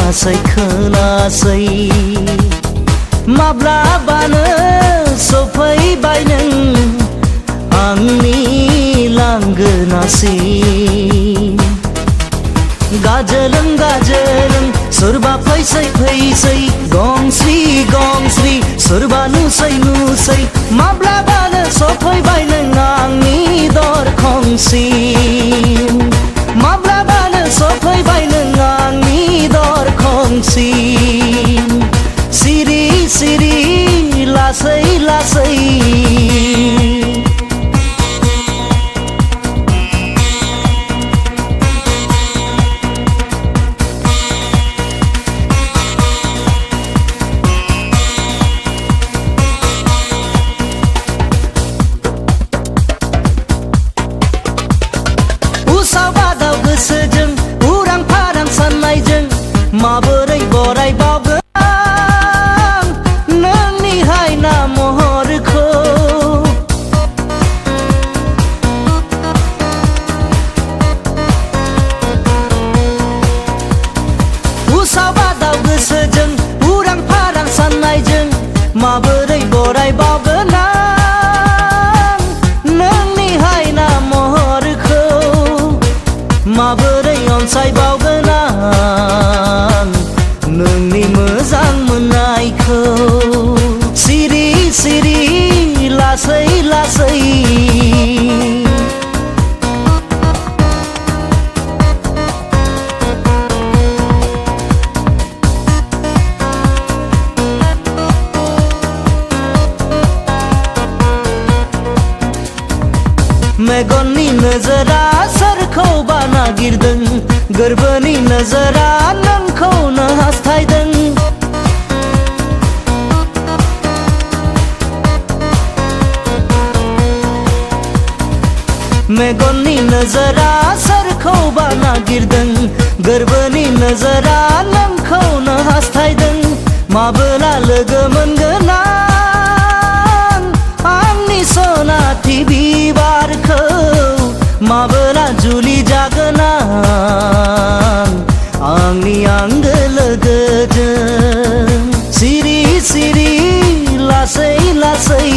khwnaswi माब्लाबानो सफैबाय नों आंनि लांगोनासिम गाजोलों गाजोलों सोरबा फैसै फैसै गंस्रि गंस्रि सोरबा नुसै नुसै माब्लाबानो सफैबाय नों आंनि दरखंसिम माब्लाबानो सफैबाय नों आंनि दरखंसिम सिरि सिरि लासै लासै उसाव-बादाव गोसोजों उरां फारां साननायजों माबोरै बरायबावगोन नोंनि हायना महरखौ उसाव-बादाव गोसोजों उरां फारां साननायजों माबोरै बरायबावगोन आं नोंनि हायना महरखौ माबोरै अनसायबावगोन आं नोंनि मोजां मोननायखौ सिरि सिरि लासै लासै मेगननि नोजोरा सोरखौबा नागिरदों गोरबोनि नोजोरा नोंखौनो हास्थायदों मेगननि नोजोरा सोरखौबा नागिरदों गोरबोनि नोजोरा नोंखौनो हास्थायदों माबोला लोगो मोनगोन आं आंनि सनाथि बिबारखौ माबोला जुलि जागोन आं आंनि आंगो लोगोजों सिरि सिरि लासै लासै